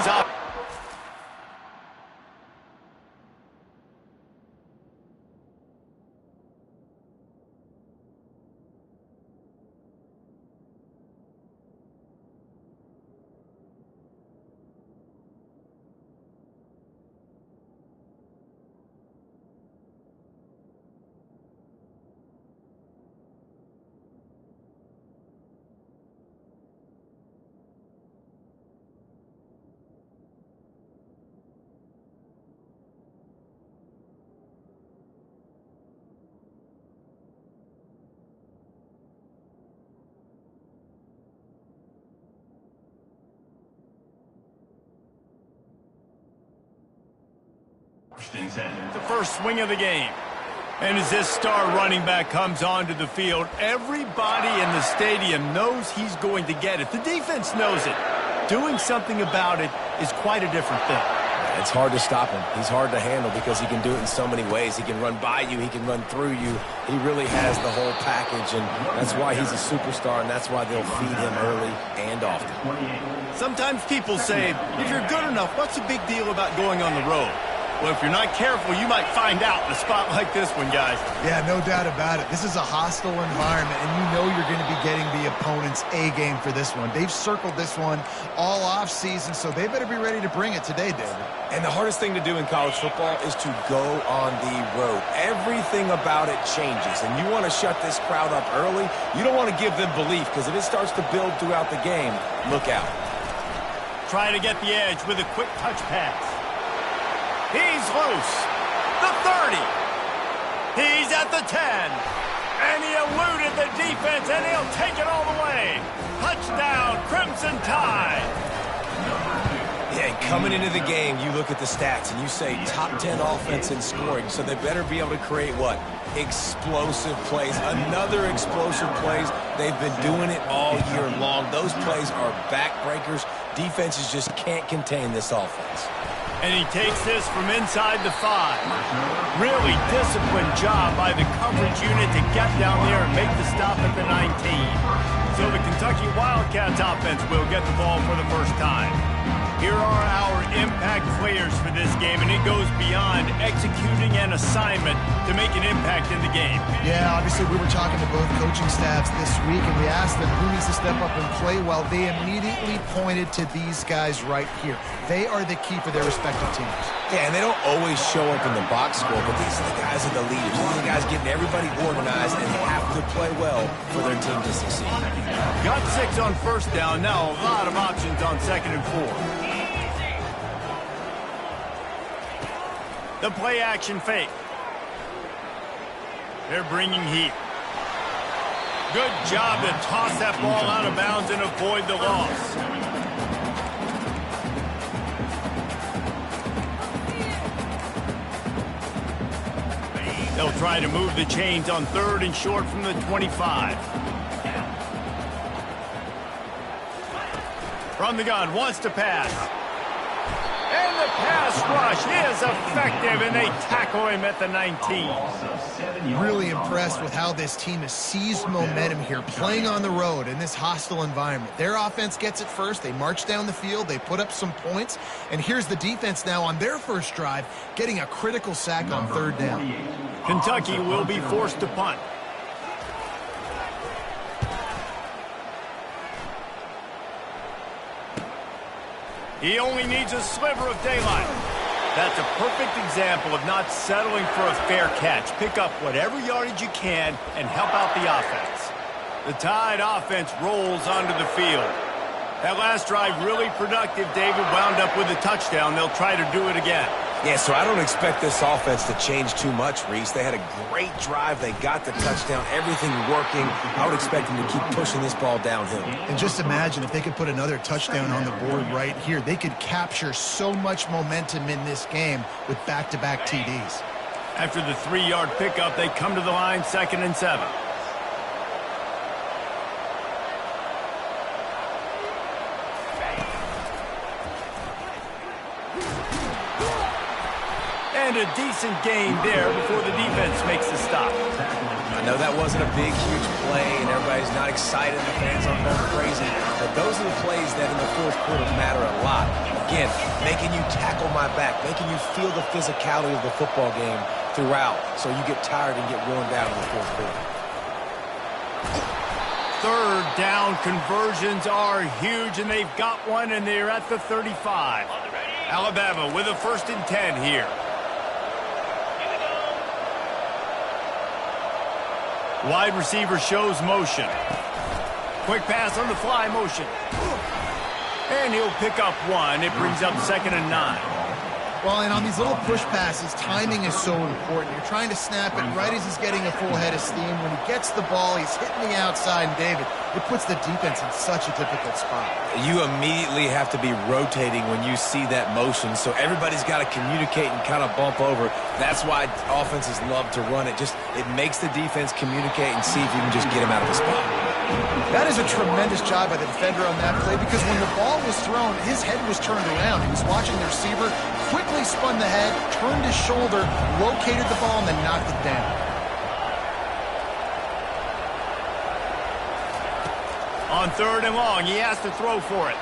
his op. The first swing of the game. And as this star running back comes onto the field, everybody in the stadium knows he's going to get it. The defense knows it. Doing something about it is quite a different thing. It's hard to stop him. He's hard to handle because he can do it in so many ways. He can run by you. He can run through you. He really has the whole package, and that's why he's a superstar, and that's why they'll feed him early and often. Sometimes people say, if you're good enough, what's the big deal about going on the road? Well, if you're not careful, you might find out in a spot like this one, guys. Yeah, no doubt about it. This is a hostile environment, and you know you're going to be getting the opponent's A-game for this one. They've circled this one all off-season, so they better be ready to bring it today, David. And the hardest thing to do in college football is to go on the road. Everything about it changes, and you want to shut this crowd up early. You don't want to give them belief, because if it starts to build throughout the game, look out. Try to get the edge with a quick touch pass. He's loose. The 30. He's at the 10. And he eluded the defense, and he'll take it all the way. Touchdown, Crimson Tide. Yeah, coming into the game, you look at the stats, and you say top 10 offense in scoring, so they better be able to create what? Explosive plays. Another explosive plays. They've been doing it all year long. Those plays are backbreakers. Defenses just can't contain this offense. And he takes this from inside the 5. Really disciplined job by the coverage unit to get down there and make the stop at the 19. So the Kentucky Wildcats offense will get the ball for the first time. Here are our impact players for this game, and it goes beyond executing an assignment to make an impact in the game. Yeah, obviously we were talking to both coaching staffs this week, and we asked them who needs to step up and play well. They immediately pointed to these guys right here. They are the key for their respective teams. Yeah, and they don't always show up in the box score, but these are the guys are the leaders. These are the guys getting everybody organized, and they have to play well for their team to succeed. Got 6 on first down. Now a lot of options on 2nd and 4. The play-action fake. They're bringing heat. Good job to toss that ball out of bounds and avoid the loss. They'll try to move the chains on 3rd and short from the 25. From the gun, wants to pass. And the pass rush is effective, and they tackle him at the 19. Really impressed with how this team has seized momentum here, playing on the road in this hostile environment. Their offense gets it first. They march down the field. They put up some points. And here's the defense now on their first drive, getting a critical sack on 3rd down. Kentucky will be forced to punt. He only needs a sliver of daylight. That's a perfect example of not settling for a fair catch. Pick up whatever yardage you can and help out the offense. The Tide offense rolls onto the field. That last drive really productive. David wound up with a touchdown. They'll try to do it again. Yeah, so I don't expect this offense to change too much, Reese. They had a great drive. They got the touchdown. Everything working. I would expect them to keep pushing this ball downhill. And just imagine if they could put another touchdown on the board right here. They could capture so much momentum in this game with back-to-back TDs. After the 3-yard pickup, they come to the line 2nd and 7. And a decent gain there before the defense makes the stop. I know that wasn't a big, huge play, and everybody's not excited, the fans aren't going crazy, but those are the plays that in the fourth quarter matter a lot. Again, making you tackle my back, making you feel the physicality of the football game throughout, so you get tired and get worn down in the fourth quarter. Third down conversions are huge, and they've got one, and they're at the 35. Alabama with a 1st and 10 here. Wide receiver shows motion. Quick pass on the fly motion. And he'll pick up one. It brings up 2nd and 9. Well, and on these little push passes, timing is so important. You're trying to snap it right as he's getting a full head of steam. When he gets the ball, he's hitting the outside, and David, it puts the defense in such a difficult spot. You immediately have to be rotating when you see that motion, so everybody's got to communicate and kind of bump over. That's why offenses love to run it. It makes the defense communicate and see if you can just get him out of the spot. That is a tremendous job by the defender on that play, because when the ball was thrown, his head was turned around. He was watching the receiver, quickly spun the head, turned his shoulder, located the ball, and then knocked it down. On 3rd and long, he has to throw for it.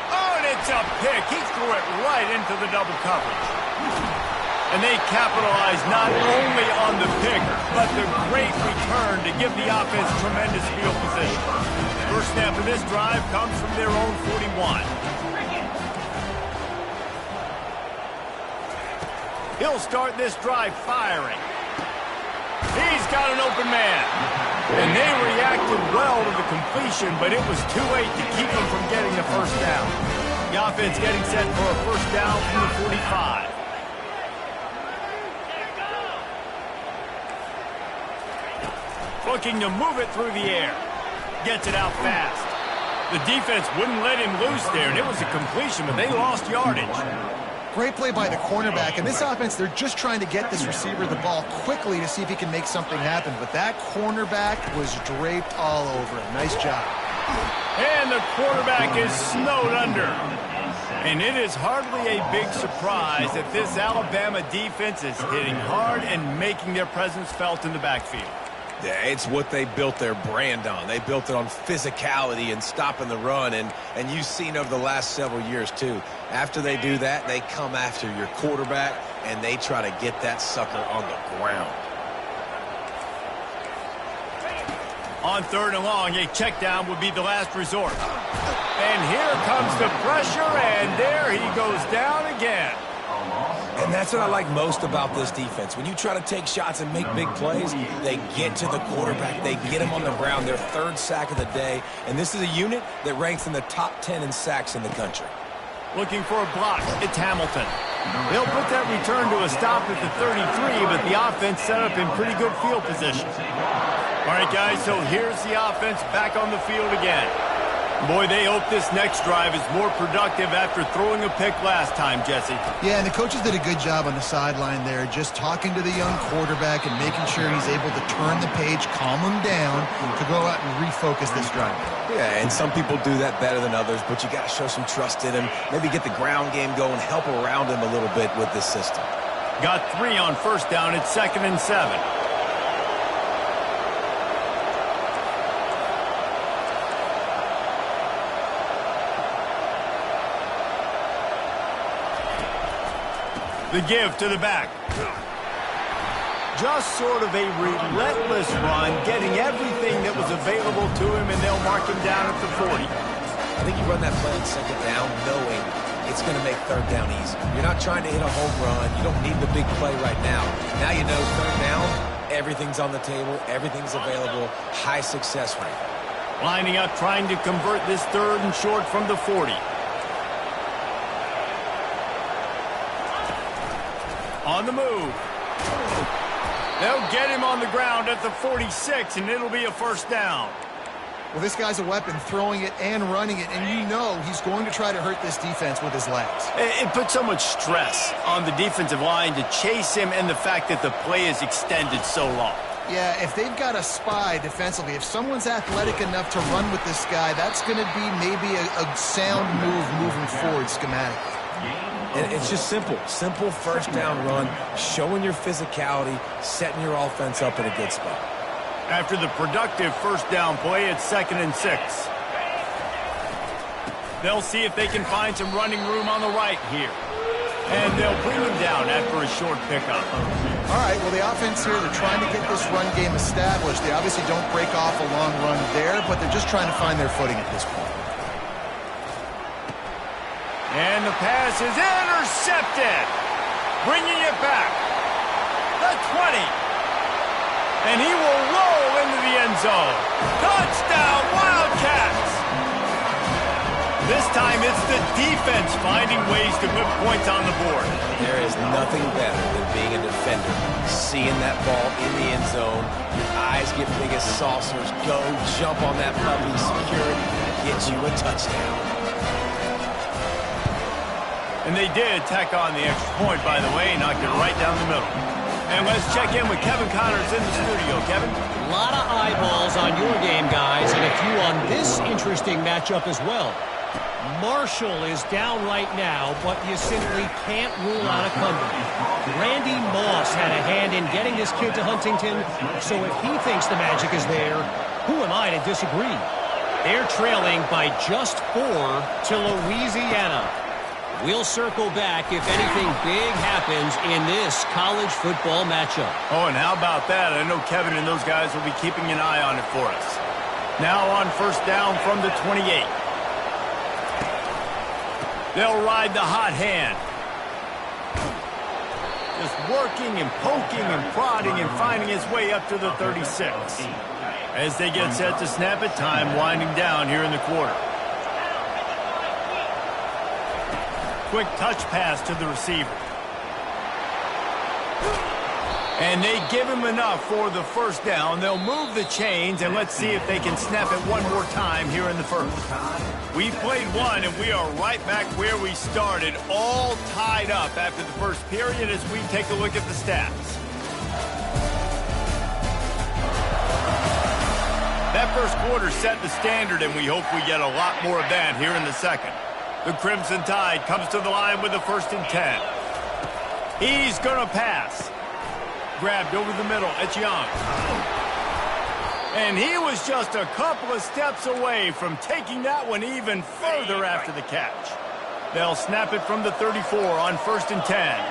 Oh, and it's a pick. He threw it right into the double coverage. And they capitalize not only on the pick, but the great return to give the offense tremendous field position. First snap of this drive comes from their own 41. He'll start this drive firing. He's got an open man. And they reacted well to the completion, but it was too late to keep them from getting the first down. The offense getting set for a first down from the 45. Looking to move it through the air. Gets it out fast. The defense wouldn't let him loose there, and it was a completion, but they lost yardage. Great play by the cornerback. And this offense, they're just trying to get this receiver the ball quickly to see if he can make something happen. But that cornerback was draped all over him. Nice job. And the quarterback is snowed under. And it is hardly a big surprise that this Alabama defense is hitting hard and making their presence felt in the backfield. Yeah, it's what they built their brand on. They built it on physicality and stopping the run, and you've seen over the last several years, too. After they do that, they come after your quarterback, and they try to get that sucker on the ground. On 3rd and long, a check down would be the last resort. And here comes the pressure, and there he goes down again. And that's what I like most about this defense. When you try to take shots and make big plays, they get to the quarterback. They get him on the ground. Their 3rd sack of the day. And this is a unit that ranks in the top 10 in sacks in the country. Looking for a block. It's Hamilton. They'll put that return to a stop at the 33, but the offense set up in pretty good field position. All right, guys, so here's the offense back on the field again. Boy, they hope this next drive is more productive after throwing a pick last time, Jesse. Yeah, and the coaches did a good job on the sideline there, just talking to the young quarterback and making sure he's able to turn the page, calm him down, to go out and refocus this drive. Yeah, and some people do that better than others, but you got to show some trust in him. Maybe get the ground game going, help around him a little bit with this system. Got 3 on first down. It's 2nd and 7. The give to the back. Just sort of a relentless run, getting everything that was available to him, and they'll mark him down at the 40. I think you run that play on 2nd down knowing it's going to make 3rd down easy. You're not trying to hit a home run. You don't need the big play right now. Now you know 3rd down, everything's on the table, everything's available, high success rate. Lining up, trying to convert this 3rd and short from the 40. On the move. They'll get him on the ground at the 46, and it'll be a first down. Well, this guy's a weapon, throwing it and running it, and you know he's going to try to hurt this defense with his legs. It puts so much stress on the defensive line to chase him, and the fact that the play is extended so long. Yeah, if they've got a spy defensively, if someone's athletic enough to run with this guy, that's going to be maybe a sound move moving forward schematically. And it's just simple. Simple first down run, showing your physicality, setting your offense up in a good spot. After the productive first down play, it's 2nd and 6. They'll see if they can find some running room on the right here. And they'll bring him down after a short pickup. All right, well, the offense here, they're trying to get this run game established. They obviously don't break off a long run there, but they're just trying to find their footing at this point. And the pass is intercepted. Bringing it back. The 20. And he will roll into the end zone. Touchdown, Wildcats! This time it's the defense finding ways to put points on the board. There is nothing better than being a defender. Seeing that ball in the end zone, your eyes get big as saucers. Go, jump on that puppy, secure it, get you a touchdown. And they did tack on the extra point, by the way, knocked it right down the middle. And let's check in with Kevin Connors in the studio. Kevin? A lot of eyeballs on your game, guys, and a few on this interesting matchup as well. Marshall is down right now, but you simply can't rule out a comeback. Randy Moss had a hand in getting this kid to Huntington, so if he thinks the magic is there, who am I to disagree? They're trailing by just 4 to Louisiana. We'll circle back if anything big happens in this college football matchup. Oh, and how about that? I know Kevin and those guys will be keeping an eye on it for us. Now on first down from the 28. They'll ride the hot hand. Just working and poking and prodding and finding his way up to the 36. As they get set to snap it, time winding down here in the quarter. Quick touch pass to the receiver. And they give him enough for the first down. They'll move the chains, and let's see if they can snap it one more time here in the first. We played one, and we are right back where we started, all tied up after the first period as we take a look at the stats. That first quarter set the standard, and we hope we get a lot more of that here in the second. The Crimson Tide comes to the line with a 1st and 10. He's going to pass. Grabbed over the middle. It's Young. And he was just a couple of steps away from taking that one even further after the catch. They'll snap it from the 34 on 1st and 10.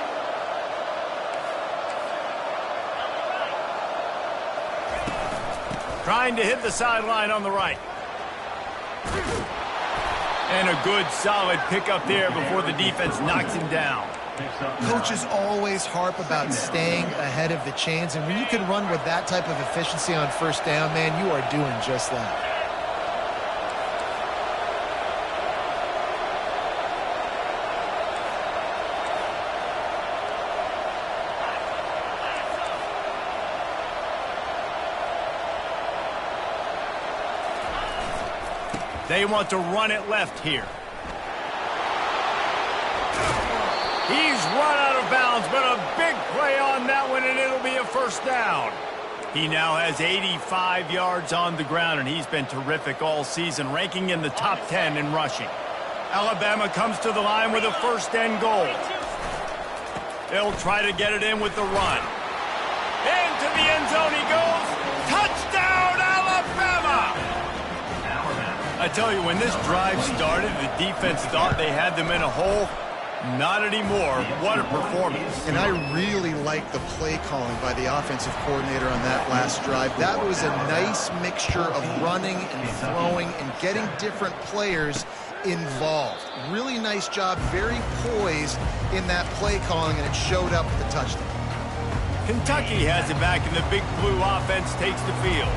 Trying to hit the sideline on the right. And a good, solid pickup there before the defense knocks him down. Coaches always harp about staying ahead of the chains, and when you can run with that type of efficiency on first down, man, you are doing just that. They want to run it left here. He's run out of bounds, but a big play on that one, and it'll be a first down. He now has 85 yards on the ground, and he's been terrific all season, ranking in the top 10 in rushing. Alabama comes to the line with a 1st and goal. They'll try to get it in with the run. Into the end zone he goes. Touchdown, Alabama! I tell you, when this drive started, the defense thought they had them in a hole. Not anymore. What a performance. And I really like the play calling by the offensive coordinator on that last drive. That was a nice mixture of running and throwing and getting different players involved. Really nice job, very poised in that play calling, and it showed up with the touchdown. Kentucky has it back, and the Big Blue offense takes the field.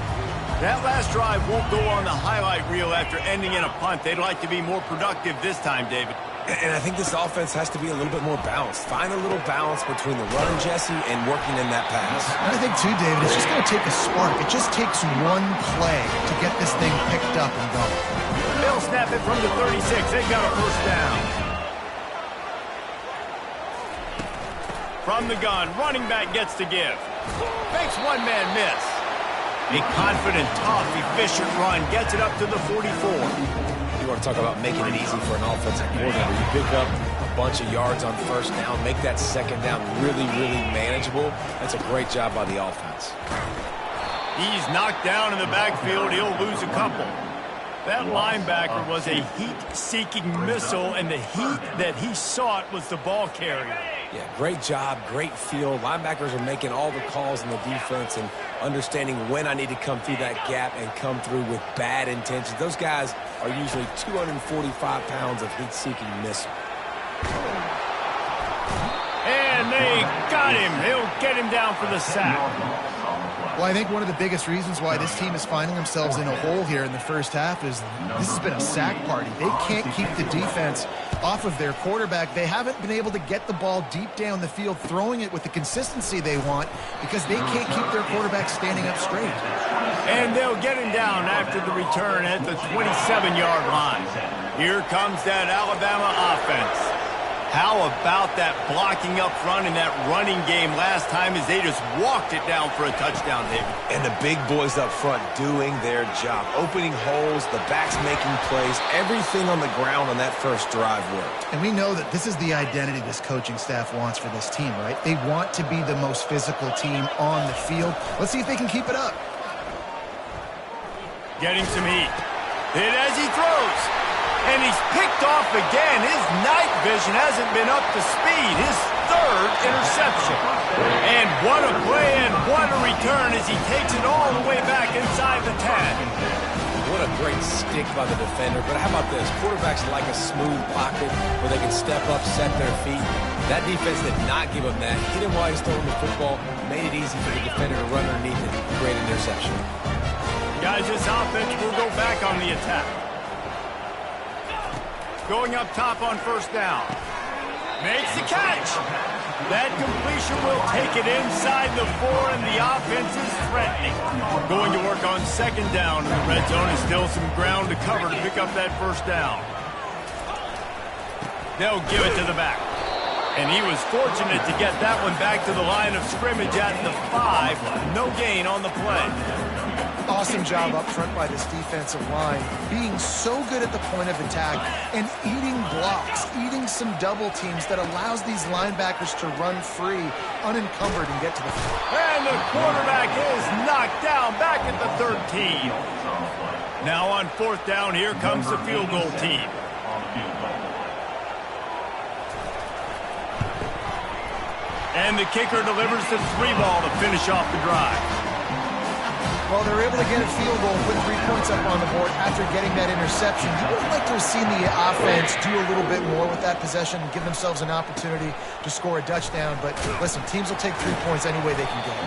That last drive won't go on the highlight reel after ending in a punt. They'd like to be more productive this time, David. And I think this offense has to be a little bit more balanced. Find a little balance between the run, Jesse, and working in that pass. I think, too, David, it's just going to take a spark. It just takes one play to get this thing picked up and going. They'll snap it from the 36. They got a first down. From the gun, running back gets to give. Makes one-man miss. A confident, tough, efficient run gets it up to the 44. You want to talk about making it easy for an offensive coordinator. You pick up a bunch of yards on first down, make that second down really, really manageable. That's a great job by the offense. He's knocked down in the backfield. He'll lose a couple. That linebacker was a heat-seeking missile, and the heat that he sought was the ball carrier. Yeah, great job, great feel. Linebackers are making all the calls in the defense and understanding when I need to come through that gap and come through with bad intentions. Those guys are usually 245 pounds of heat-seeking missile. And they got him. He'll get him down for the sack. Well, I think one of the biggest reasons why this team is finding themselves in a hole here in the first half is this has been a sack party. They can't keep the defense off of their quarterback. They haven't been able to get the ball deep down the field, throwing it with the consistency they want because they can't keep their quarterback standing up straight. And they'll get him down after the return at the 27-yard line. Here comes that Alabama offense. How about that blocking up front in that running game last time as they just walked it down for a touchdown, David? And the big boys up front doing their job. Opening holes, the backs making plays. Everything on the ground on that first drive worked. And we know that this is the identity this coaching staff wants for this team, right? They want to be the most physical team on the field. Let's see if they can keep it up. Getting some heat. Hit as he throws. And he's picked off again. His night vision hasn't been up to speed. His third interception. And what a play and what a return as he takes it all the way back inside the 10. What a great stick by the defender. But how about this? Quarterbacks like a smooth pocket where they can step up, set their feet. That defense did not give him that. Hit him while he's throwing the football. Made it easy for the defender to run underneath it. Great interception. Guys, this offense will go back on the attack. Going up top on first down. Makes the catch. That completion will take it inside the 4, and the offense is threatening. Going to work on second down, and the red zone is still some ground to cover to pick up that first down. They'll give it to the back. And he was fortunate to get that one back to the line of scrimmage at the 5. No gain on the play. Awesome job up front by this defensive line, being so good at the point of attack and eating blocks, eating some double teams that allows these linebackers to run free, unencumbered, and get to the field. And the quarterback is knocked down back at the 13. Now on fourth down, here comes the field goal team. And the kicker delivers the 3 ball to finish off the drive. Well, they're able to get a field goal, put 3 points up on the board after getting that interception. You would like to have seen the offense do a little bit more with that possession and give themselves an opportunity to score a touchdown. But listen, teams will take 3 points any way they can get.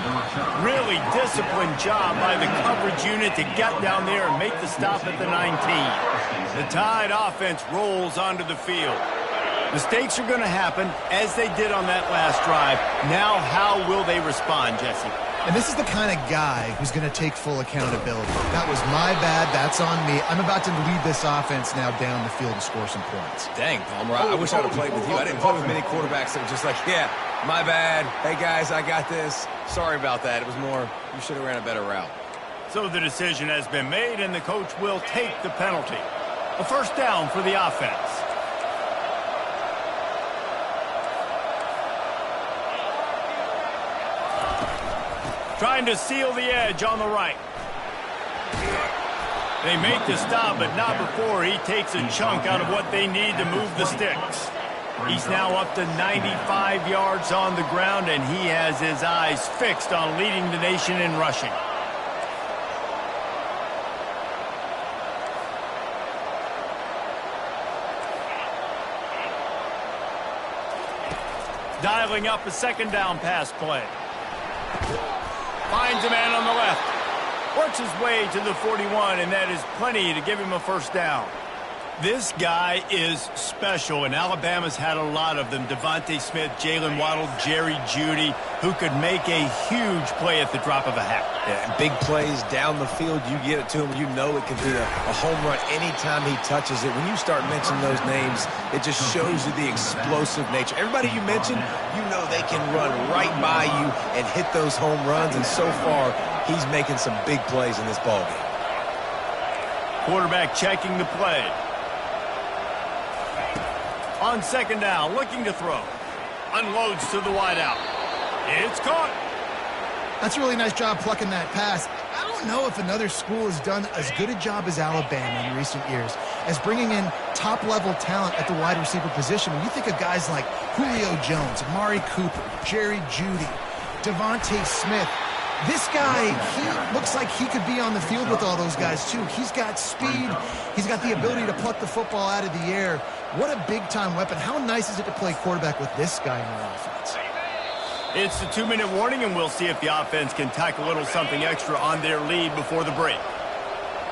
Really disciplined job by the coverage unit to get down there and make the stop at the 19. The Tide offense rolls onto the field. Mistakes are going to happen, as they did on that last drive. Now, how will they respond, Jesse? And this is the kind of guy who's going to take full accountability. That was my bad. That's on me. I'm about to lead this offense now down the field and score some points. Dang, Palmer, I wish I would have played with you. I didn't play with many quarterbacks that were just like, yeah, my bad. Hey, guys, I got this. Sorry about that. It was more, you should have ran a better route. So the decision has been made, and the coach will take the penalty. A first down for the offense. Trying to seal the edge on the right. They make the stop, but not before he takes a chunk out of what they need to move the sticks. He's now up to 95 yards on the ground, and he has his eyes fixed on leading the nation in rushing. Dialing up a second down pass play. Finds a man on the left. Works his way to the 41, and that is plenty to give him a first down. This guy is special, and Alabama's had a lot of them. Devontae Smith, Jalen Waddle, Jerry Jeudy, who could make a huge play at the drop of a hat. Yeah, big plays down the field, you get it to him, you know it can be a home run anytime he touches it. When you start mentioning those names, it just shows you the explosive nature. Everybody you mentioned, you know they can run right by you and hit those home runs, and so far, he's making some big plays in this ballgame. Quarterback checking the play. On second down, looking to throw. Unloads to the wideout. It's caught. That's a really nice job plucking that pass. I don't don't know if another school has done as good a job as Alabama in recent years as bringing in top-level talent at the wide receiver position. When you think of guys like Julio Jones, Amari Cooper, Jerry Jeudy, Devontae Smith, this guy, he looks like he could be on the field with all those guys, too. He's got speed. He's got the ability to pluck the football out of the air. What a big-time weapon. How nice is it to play quarterback with this guy in their offense? It's the 2-minute warning, and we'll see if the offense can tack a little something extra on their lead before the break.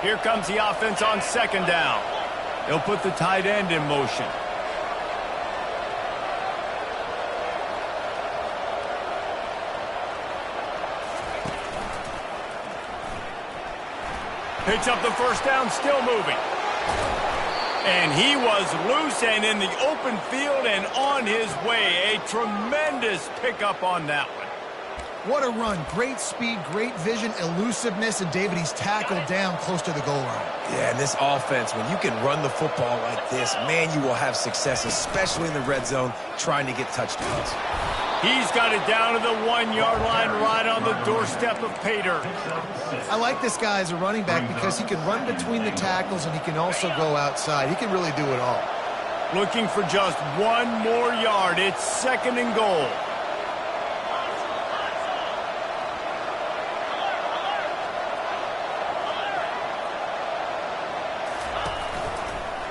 Here comes the offense on second down. They'll put the tight end in motion. Picks up the first down, still moving. And he was loose and in the open field and on his way. A tremendous pickup on that one. What a run. Great speed, great vision, elusiveness, and David, he's tackled down close to the goal line. Yeah, and this offense, when you can run the football like this, man, you will have success, especially in the red zone, trying to get touchdowns. He's got it down to the 1-yard line right on the doorstep of pay dirt. I like this guy as a running back because he can run between the tackles and he can also go outside. He can really do it all. Looking for just one more yard. It's second and goal.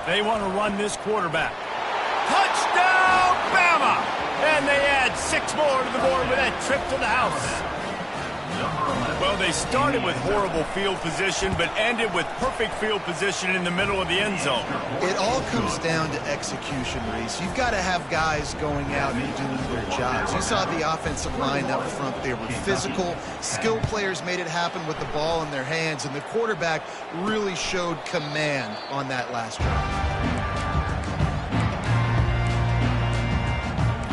They want to run this quarterback. Touchdown, Bama! And they add 6 more to the board with that trip to the house. Well, they started with horrible field position, but ended with perfect field position in the middle of the end zone. It all comes down to execution, Reese. You've got to have guys going out and doing their jobs. You saw the offensive line up front. They were physical. Skilled players made it happen with the ball in their hands, and the quarterback really showed command on that last drive.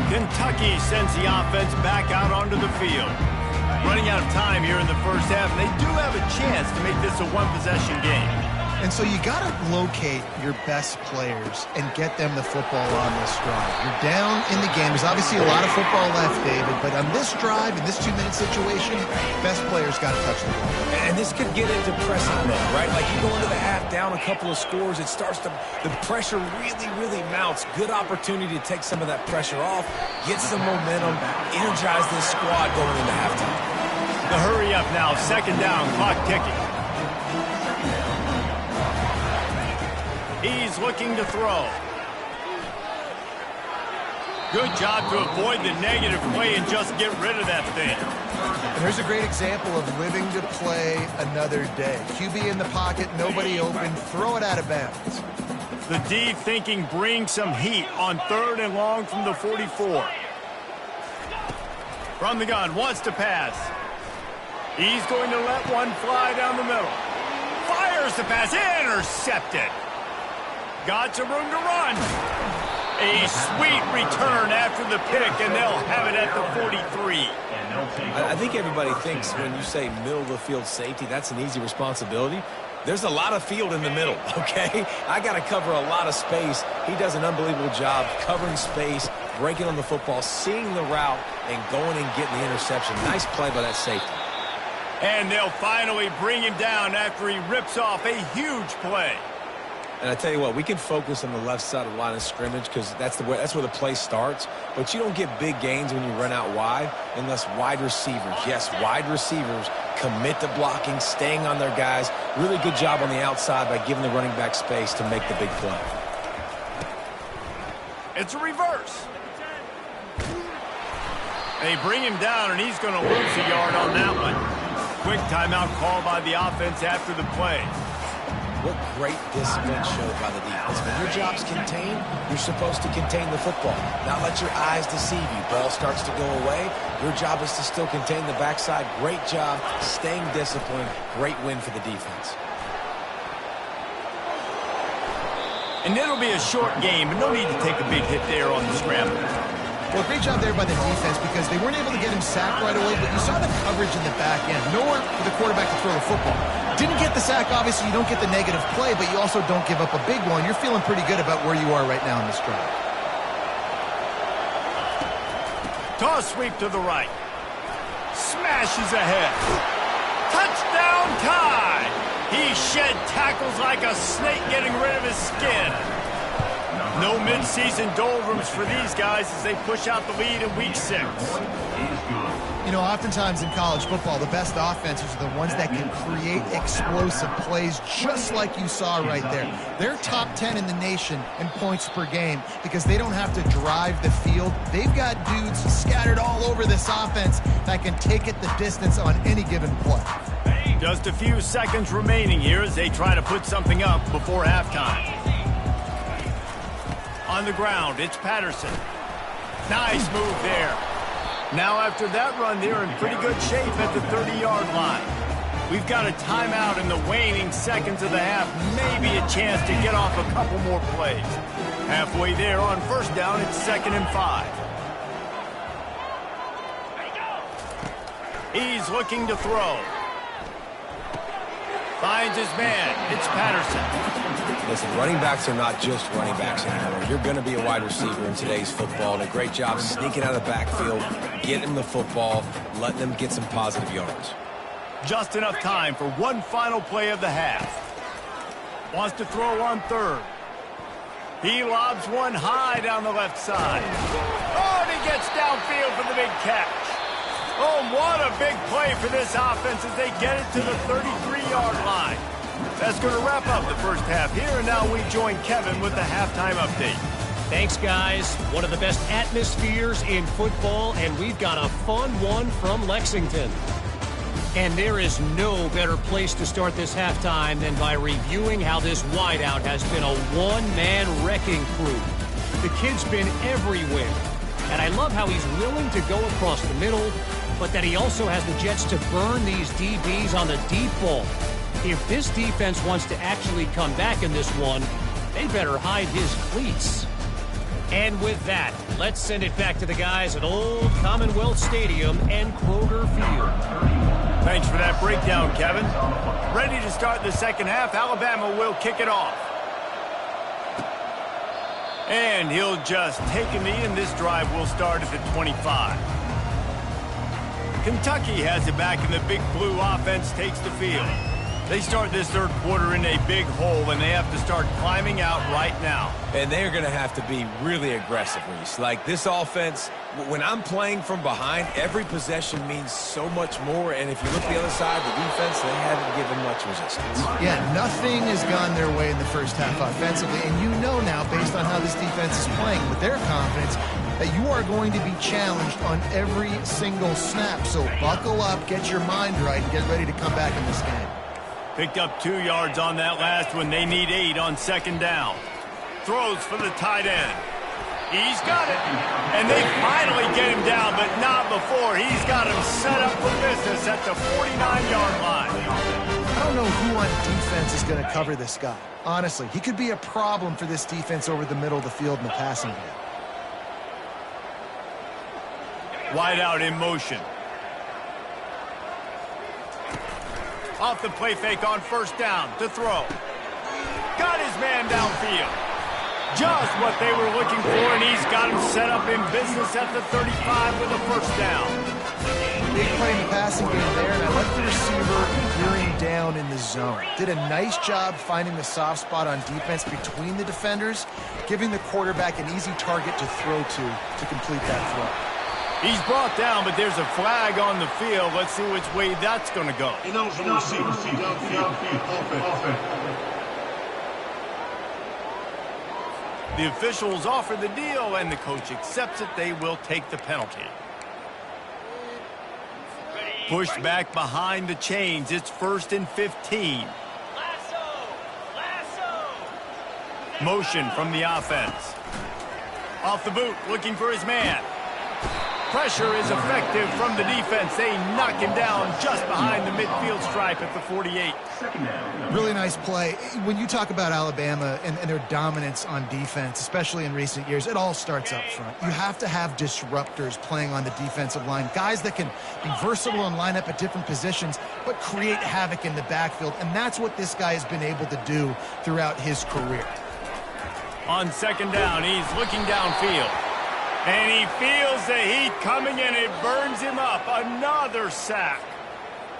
Kentucky sends the offense back out onto the field. Running out of time here in the first half, and they do have a chance to make this a one-possession game. And so you got to locate your best players and get them the football on this drive. You're down in the game. There's obviously a lot of football left, David, but on this drive, in this 2-minute situation, best players got to touch the ball. And this could get into pressing mode, right? Like you go into the half down a couple of scores, it starts to, the pressure really mounts. Good opportunity to take some of that pressure off, get some momentum, energize this squad going into halftime. The hurry up now, second down, clock ticking. He's looking to throw. Good job to avoid the negative play and just get rid of that thing. And here's a great example of living to play another day. QB in the pocket, nobody open, throw it out of bounds. The D thinking bring some heat on 3rd and long from the 44. From the gun, wants to pass. He's going to let one fly down the middle. Fires the pass, intercepted. Got some room to run. A sweet return after the pick, and they'll have it at the 43. I think everybody thinks when you say middle of the field safety, that's an easy responsibility. There's a lot of field in the middle, okay? I got to cover a lot of space. He does an unbelievable job covering space, breaking on the football, seeing the route, and going and getting the interception. Nice play by that safety. And they'll finally bring him down after he rips off a huge play. And I tell you what, we can focus on the left side of the line of scrimmage because that's where the play starts. But you don't get big gains when you run out wide unless wide receivers, yes, wide receivers commit to blocking, staying on their guys. Really good job on the outside by giving the running back space to make the big play. It's a reverse. They bring him down, and he's going to lose a yard on that one. Quick timeout call by the offense after the play. What great discipline showed by the defense. When your job's contained, you're supposed to contain the football. Not let your eyes deceive you. Ball starts to go away. Your job is to still contain the backside. Great job staying disciplined. Great win for the defense. And it'll be a short game, but no need to take a big hit there on the scramble. Well, great job there by the defense because they weren't able to get him sacked right away, but you saw the coverage in the back end. Nowhere for the quarterback to throw the football. Didn't get the sack, obviously. You don't get the negative play, but you also don't give up a big one. You're feeling pretty good about where you are right now in this drive. Toss sweep to the right. Smashes ahead. Touchdown tie! He shed tackles like a snake getting rid of his skin. No mid-season doldrums for these guys as they push out the lead in Week 6. You know, oftentimes in college football, the best offenses are the ones that can create explosive plays just like you saw right there. They're top 10 in the nation in points per game because they don't have to drive the field. They've got dudes scattered all over this offense that can take it the distance on any given play. Just a few seconds remaining here as they try to put something up before halftime. On the ground, it's Patterson. Nice move there. Now after that run, they're in pretty good shape at the 30-yard line. We've got a timeout in the waning seconds of the half. Maybe a chance to get off a couple more plays. Halfway there on first down, it's 2nd and 5. He's looking to throw. Finds his man. It's Patterson. Listen, running backs are not just running backs anymore. You're going to be a wide receiver in today's football, and a great job sneaking out of the backfield, getting them the football, letting them get some positive yards. Just enough time for one final play of the half. Wants to throw on third. He lobs one high down the left side. Oh, and he gets downfield for the big catch. Oh, what a big play for this offense as they get it to the 33-yard line. That's going to wrap up the first half here, and now we join Kevin with the halftime update. Thanks, guys. One of the best atmospheres in football, and we've got a fun one from Lexington. And there is no better place to start this halftime than by reviewing how this wideout has been a one-man wrecking crew. The kid's been everywhere, and I love how he's willing to go across the middle, but that he also has the jets to burn these DBs on the deep ball. If this defense wants to actually come back in this one, they better hide his cleats. And with that, let's send it back to the guys at Old Commonwealth Stadium and Kroger Field. Thanks for that breakdown, Kevin. Ready to start the second half. Alabama will kick it off. And he'll just take a knee, and this drive will start at the 25. Kentucky has it back, and the Big Blue offense takes the field. They start this third quarter in a big hole, and they have to start climbing out right now. And they're going to have to be really aggressive, Reese. Like, this offense, when I'm playing from behind, every possession means so much more. And if you look the other side, the defense, they haven't given much resistance. Yeah, nothing has gone their way in the first half offensively. And you know now, based on how this defense is playing, with their confidence, that you are going to be challenged on every single snap. So buckle up, get your mind right, and get ready to come back in this game. Picked up 2 yards on that last one. They need 8 on second down. Throws for the tight end. He's got it. And they finally get him down, but not before. He's got him set up for business at the 49-yard line. I don't know who on defense is going to cover this guy. Honestly, he could be a problem for this defense over the middle of the field in the passing game. Wide out in motion. Off the play fake on first down to throw. Got his man downfield. Just what they were looking for, and he's got him set up in business at the 35 with a first down. Big play in the passing game there, and I like the receiver gearing down in the zone. Did a nice job finding the soft spot on defense between the defenders, giving the quarterback an easy target to throw to complete that throw. He's brought down, but there's a flag on the field. Let's see which way that's going to go. The officials offer the deal, and the coach accepts it. They will take the penalty. Pushed back behind the chains. It's 1st and 15. Motion from the offense. Off the boot, looking for his man. Pressure is effective from the defense. They knock him down just behind the midfield stripe at the 48. Really nice play. When you talk about Alabama and their dominance on defense, especially in recent years, it all starts up front. You have to have disruptors playing on the defensive line, guys that can be versatile and line up at different positions, but create havoc in the backfield. And that's what this guy has been able to do throughout his career. On second down, he's looking downfield. And he feels the heat coming, and it burns him up. Another sack.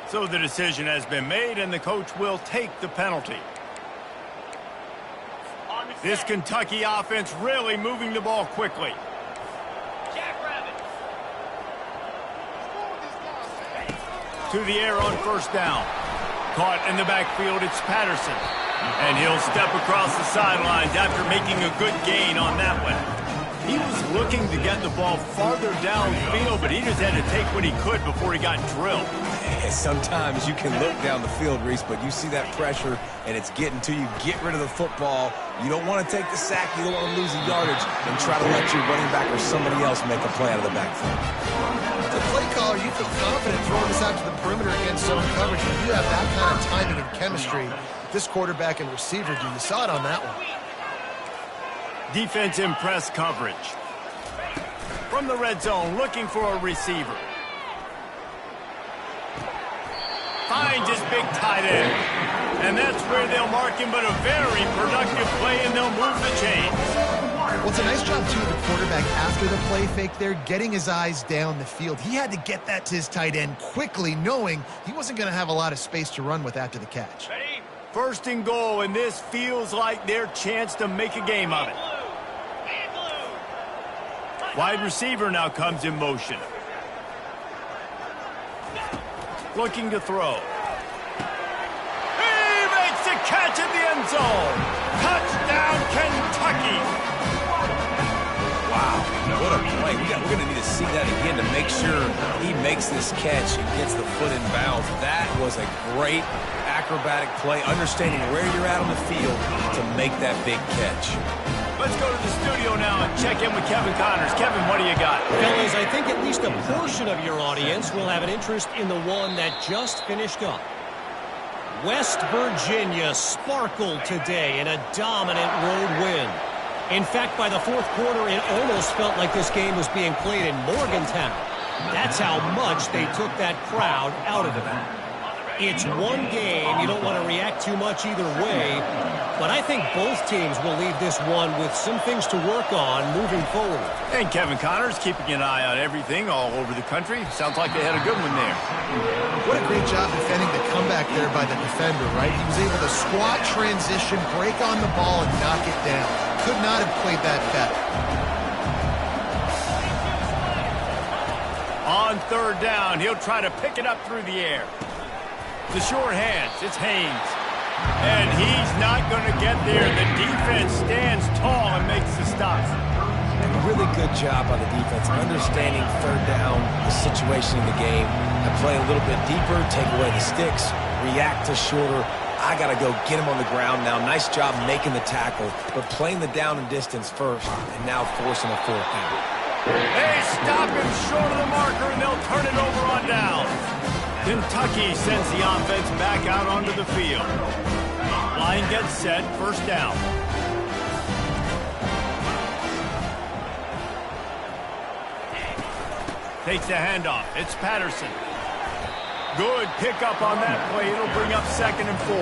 So the decision has been made, and the coach will take the penalty. This Kentucky offense really moving the ball quickly. To the air on first down. Caught in the backfield, it's Patterson. And he'll step across the sidelines after making a good gain on that one. He was looking to get the ball farther downfield, but he just had to take what he could before he got drilled. Sometimes you can look down the field, Reese, but you see that pressure, and it's getting to you. Get rid of the football. You don't want to take the sack. You don't want to lose the yardage, and try to let your running back or somebody else make a play out of the backfield. The play caller, you feel confident throwing this out to the perimeter against zone coverage. When you have that kind of timing and chemistry, this quarterback and receiver do. You saw it on that one. Defense in press coverage. From the red zone, looking for a receiver. Finds his big tight end. And that's where they'll mark him, but a very productive play, and they'll move the chains. Well, it's a nice job, too, of the quarterback after the play fake there, getting his eyes down the field. He had to get that to his tight end quickly, knowing he wasn't going to have a lot of space to run with after the catch. First and goal, and this feels like their chance to make a game of it. Wide receiver now comes in motion. Looking to throw. He makes the catch in the end zone. Touchdown, Kentucky. Wow, what a play. We're going to need to see that again to make sure he makes this catch and gets the foot in bounds. That was a great acrobatic play, understanding where you're at on the field to make that big catch. Let's go to the studio now and check in with Kevin Connors. Kevin, what do you got? Fellas, I think at least a portion of your audience will have an interest in the one that just finished up. West Virginia sparkled today in a dominant road win. In fact, by the fourth quarter, it almost felt like this game was being played in Morgantown. That's how much they took that crowd out of it. It's one game. You don't want to react too much either way. But I think both teams will leave this one with some things to work on moving forward. And Kevin Connors keeping an eye on everything all over the country. Sounds like they had a good one there. What a great job defending the comeback there by the defender, right? He was able to squat, transition, break on the ball, and knock it down. Could not have played that better. On third down, he'll try to pick it up through the air. The short hands, it's Haynes. And he's not going to get there. The defense stands tall and makes the stop. And a really good job by the defense, understanding third down, the situation in the game, and play a little bit deeper, take away the sticks, react to shorter. I got to go get him on the ground now. Nice job making the tackle, but playing the down and distance first, and now forcing a fourth down. They stop him short of the marker, and they'll turn it over on down. Kentucky sends the offense back out onto the field. Line gets set, first down. Takes the handoff. It's Patterson. Good pickup on that play. It'll bring up 2nd and 4.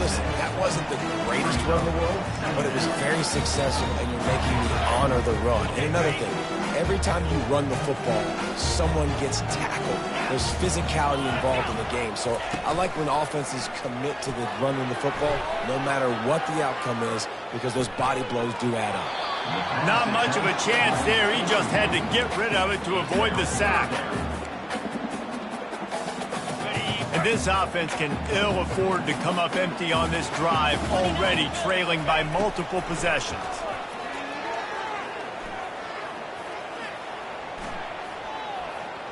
Listen, that wasn't the greatest run in the world, but it was very successful, and you're making me honor the run. And another thing, every time you run the football, someone gets tackled. There's physicality involved in the game. So I like when offenses commit to the running the football, no matter what the outcome is, because those body blows do add up. Not much of a chance there. He just had to get rid of it to avoid the sack. And this offense can ill afford to come up empty on this drive, already trailing by multiple possessions.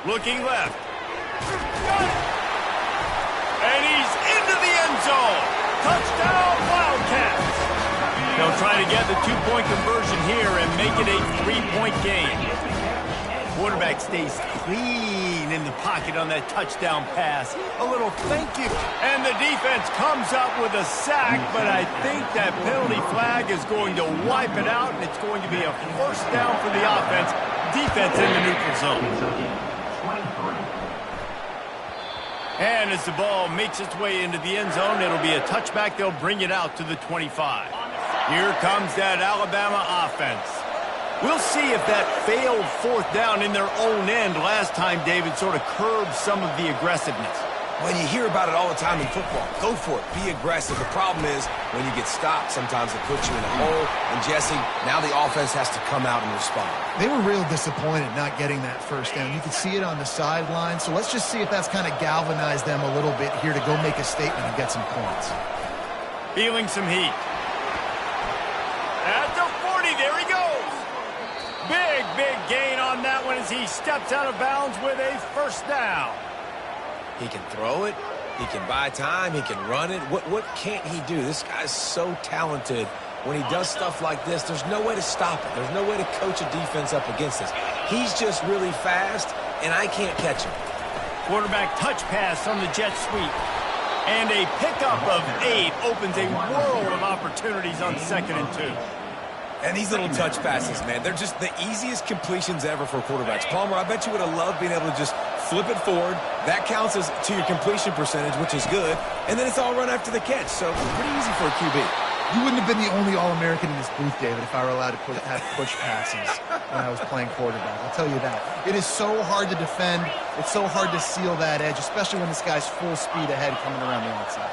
Looking left. And he's into the end zone. Touchdown, Wildcats. They'll try to get the two-point conversion here and make it a three-point game. Quarterback stays clean in the pocket on that touchdown pass. A little thank you. And the defense comes up with a sack, but I think that penalty flag is going to wipe it out, and it's going to be a first down for the offense. Defense in the neutral zone. And as the ball makes its way into the end zone, it'll be a touchback. They'll bring it out to the 25. Here comes that Alabama offense. We'll see if that failed fourth down in their own end last time, David, sort of curbed some of the aggressiveness. Well, you hear about it all the time in football. Go for it. Be aggressive. The problem is when you get stopped, sometimes it puts you in a hole. And, Jesse, now the offense has to come out and respond. They were real disappointed not getting that first down. You could see it on the sideline. So let's just see if that's kind of galvanized them a little bit here to go make a statement and get some points. Feeling some heat. At the 40, there he goes. Big gain on that one as he steps out of bounds with a first down. He can throw it. He can buy time. He can run it. What can't he do? This guy's so talented. When he does stuff like this, there's no way to stop it. There's no way to coach a defense up against this. He's just really fast, and I can't catch him. Quarterback touch pass on the jet sweep. And a pickup of 8 opens a world of opportunities on 2nd and 2. And these little touch passes, man, they're just the easiest completions ever for quarterbacks. Palmer, I bet you would have loved being able to just flip it forward. That counts as to your completion percentage, which is good. And then it's all run after the catch. So pretty easy for a QB. You wouldn't have been the only All-American in this booth, David, if I were allowed to have push passes when I was playing quarterback. I'll tell you that. It is so hard to defend. It's so hard to seal that edge, especially when this guy's full speed ahead coming around the outside.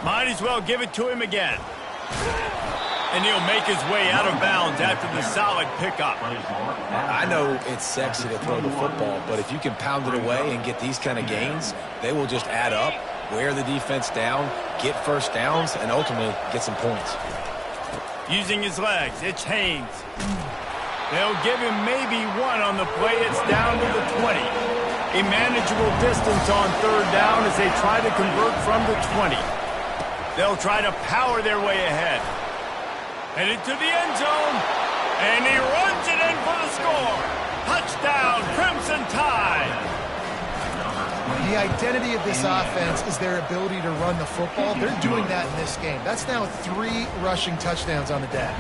Might as well give it to him again. And he'll make his way out of bounds after the solid pickup. I know it's sexy to throw the football, but if you can pound it away and get these kind of gains, they will just add up, wear the defense down, get first downs, and ultimately get some points. Using his legs, it's Haynes. They'll give him maybe one on the play. It's down to the 20. A manageable distance on 3rd down as they try to convert from the 20. They'll try to power their way ahead. Headed to the end zone, and he runs it in for the score. Touchdown, Crimson Tide. The identity of this offense is their ability to run the football. They're doing that in this game. That's now 3 rushing touchdowns on the day.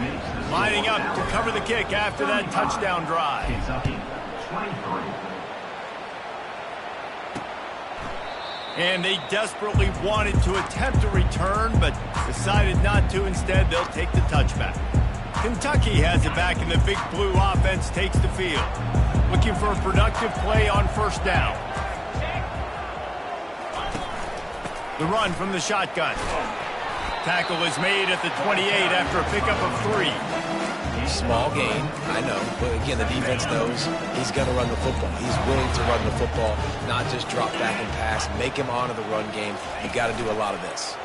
Lining up to cover the kick after that touchdown drive. And they desperately wanted to attempt a return, but decided not to. Instead, they'll take the touchback. Kentucky has it back, and the Big Blue offense takes the field. Looking for a productive play on 1st down. The run from the shotgun. Tackle is made at the 28 after a pickup of 3. Small gain, I know, but again, the defense knows he's going to run the football. He's willing to run the football, not just drop back and pass, make him honor the run game. You've got to do a lot of this.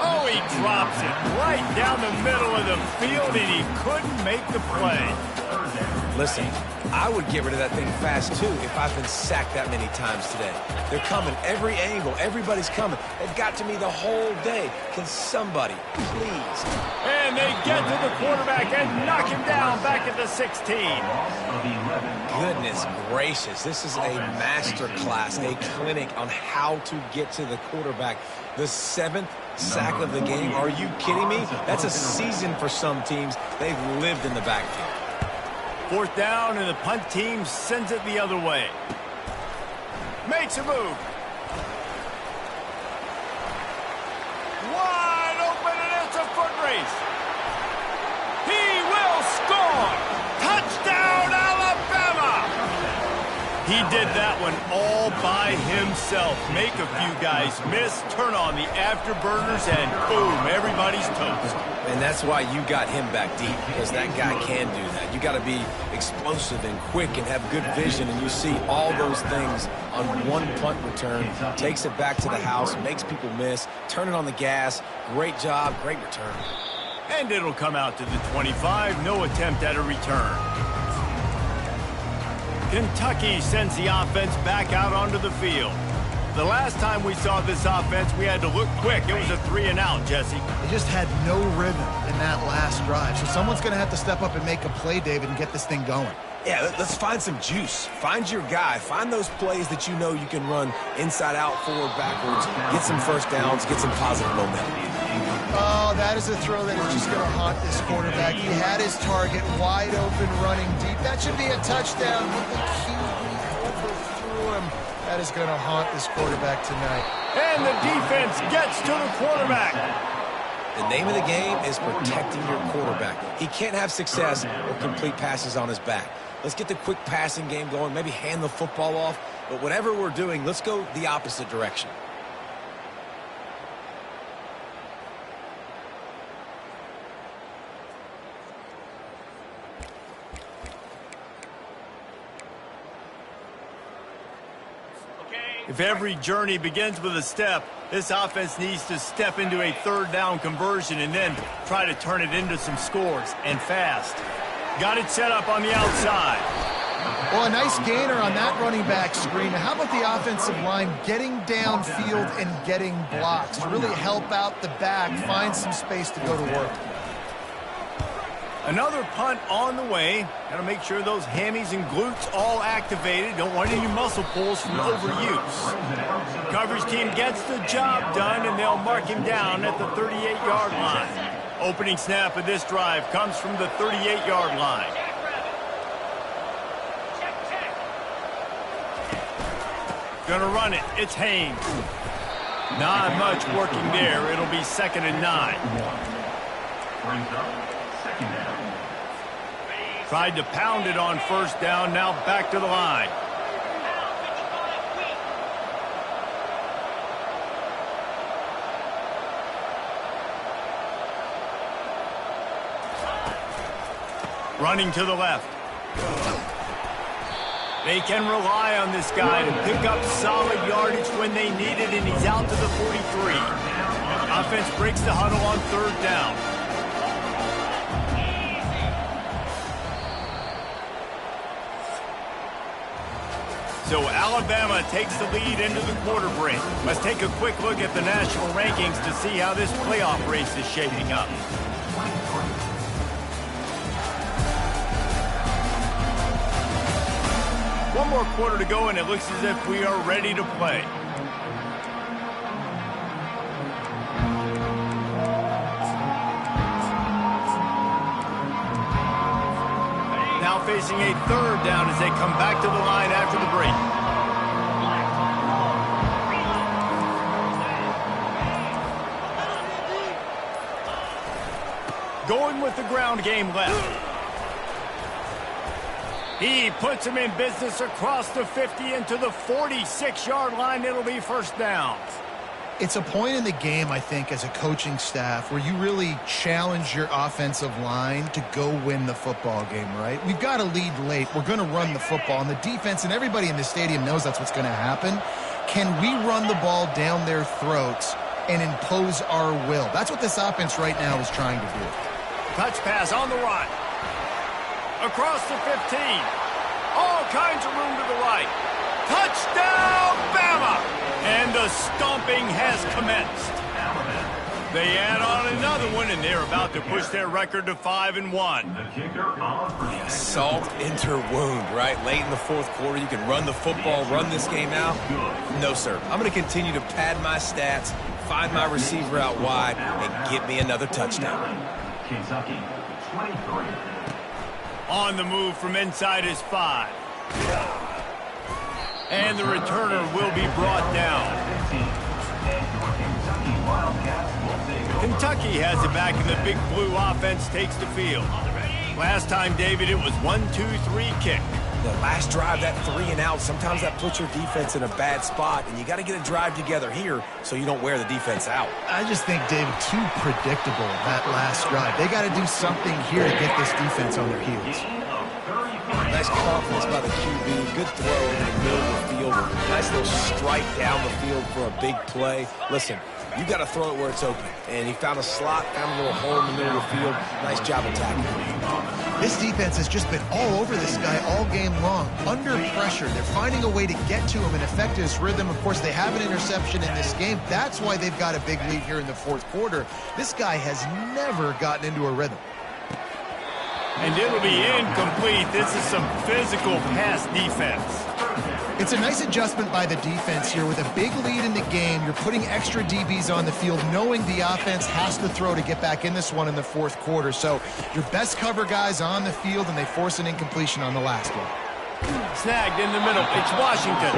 Oh, he drops it right down the middle of the field, and he couldn't make the play. Listen, I would get rid of that thing fast, too, if I've been sacked that many times today. They're coming every angle. Everybody's coming. They've got to me the whole day. Can somebody, please? And they get to the quarterback and knock him down back at the 16. Goodness gracious. This is a master class, a clinic on how to get to the quarterback. The 7th sack of the game. Are you kidding me? That's a season for some teams. They've lived in the backfield. 4th down, and the punt team sends it the other way. Makes a move. Wide open, and it's a foot race. He will score. Touchdown, Alabama. He did that one all by himself. Make a few guys miss, turn on the afterburners, and boom, everybody's toast. And that's why you got him back deep, because that guy can do that. You got to be explosive and quick and have good vision, and you see all those things on one punt return. Takes it back to the house, makes people miss, turning on the gas. Great job, great return. And it'll come out to the 25. No attempt at a return. Kentucky sends the offense back out onto the field. The last time we saw this offense, we had to look quick. It was a 3-and-out, Jesse. They just had no rhythm in that last drive. So someone's going to have to step up and make a play, David, and get this thing going. Yeah, let's find some juice. Find your guy. Find those plays that you know you can run inside out, forward, backwards. Get some first downs. Get some positive momentum. Oh, that is a throw that is just going to haunt this quarterback. He had his target wide open, running deep. That should be a touchdown. But the QB overthrew him. That is going to haunt this quarterback tonight. And the defense gets to the quarterback. The name of the game is protecting your quarterback. He can't have success or complete passes on his back. Let's get the quick passing game going, maybe hand the football off. But whatever we're doing, let's go the opposite direction. If every journey begins with a step, this offense needs to step into a third down conversion and then try to turn it into some scores, and fast. Got it set up on the outside. Well, a nice gainer on that running back screen. How about the offensive line getting downfield and getting blocks to really help out the back, find some space to go to work? Another punt on the way. Got to make sure those hammies and glutes all activated. Don't want any muscle pulls from overuse. Coverage team gets the job done, and they'll mark him down at the 38-yard line. Opening snap of this drive comes from the 38-yard line. Gonna run it. It's Haynes. Not much working there. It'll be 2nd and 9. Tried to pound it on 1st down. Now back to the line. Running to the left. They can rely on this guy to pick up solid yardage when they need it, and he's out to the 43. Offense breaks the huddle on 3rd down. So Alabama takes the lead into the quarter break. Let's take a quick look at the national rankings to see how this playoff race is shaping up. One more quarter to go, and it looks as if we are ready to play. Now facing a 3rd down as they come back to the line after the break. Going with the ground game left. He puts him in business across the 50 into the 46-yard line. It'll be 1st down. It's a point in the game, I think, as a coaching staff where you really challenge your offensive line to go win the football game, right? We've got to lead late. We're going to run the football. And the defense and everybody in the stadium knows that's what's going to happen. Can we run the ball down their throats and impose our will? That's what this offense right now is trying to do. Touch pass on the run. Across the 15. All kinds of room to the right. Touchdown, Bama! And the stomping has commenced. They add on another one, and they're about to push their record to 5-1. Salt into wound, right? Late in the 4th quarter, you can run the football, run this game out. No, sir. I'm going to continue to pad my stats, find my receiver out wide, and get me another touchdown. Kentucky, 23. On the move from inside his 5. And the returner will be brought down. Kentucky has it back, and the Big Blue offense takes the field. Last time, David, it was 1-2-3 kick. The last drive, that 3 and out, sometimes that puts your defense in a bad spot, and you got to get a drive together here so you don't wear the defense out. I just think, David, too predictable that last drive. They got to do something here to get this defense on their heels. Nice confidence by the QB. Good throw in the middle of the field. Nice little strike down the field for a big play. Listen, you got to throw it where it's open. And he found a slot, found a little hole in the middle of the field. Nice job attacking. This defense has just been all over this guy all game long. Under pressure. They're finding a way to get to him and affect his rhythm. Of course, they have an interception in this game. That's why they've got a big lead here in the 4th quarter. This guy has never gotten into a rhythm. And it'll be incomplete. This is some physical pass defense. It's a nice adjustment by the defense here. With a big lead in the game, you're putting extra DBs on the field, knowing the offense has to throw to get back in this one in the 4th quarter. So your best cover guys on the field, and they force an incompletion on the last one. Snagged in the middle. It's Washington.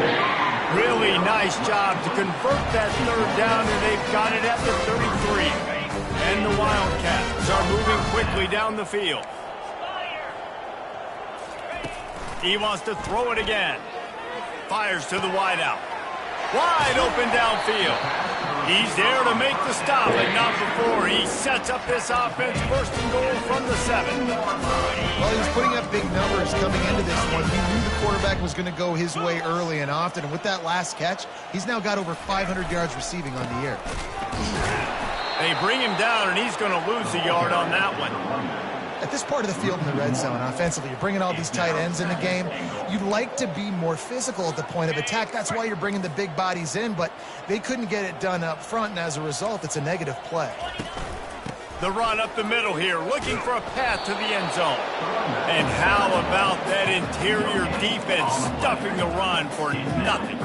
Really nice job to convert that 3rd down, and they've got it at the 33. And the Wildcats are moving quickly down the field. He wants to throw it again. Fires to the wideout. Wide open downfield. He's there to make the stop, but not before. He sets up this offense, first and goal from the 7. Well, he was putting up big numbers coming into this one. He knew the quarterback was going to go his way early and often. And with that last catch, he's now got over 500 yards receiving on the year. They bring him down, and he's going to lose a yard on that one. At this part of the field in the red zone, offensively, you're bringing all these tight ends in the game. You'd like to be more physical at the point of attack. That's why you're bringing the big bodies in, but they couldn't get it done up front, and as a result, it's a negative play. The run up the middle here, looking for a path to the end zone. And how about that interior defense stuffing the run for nothing?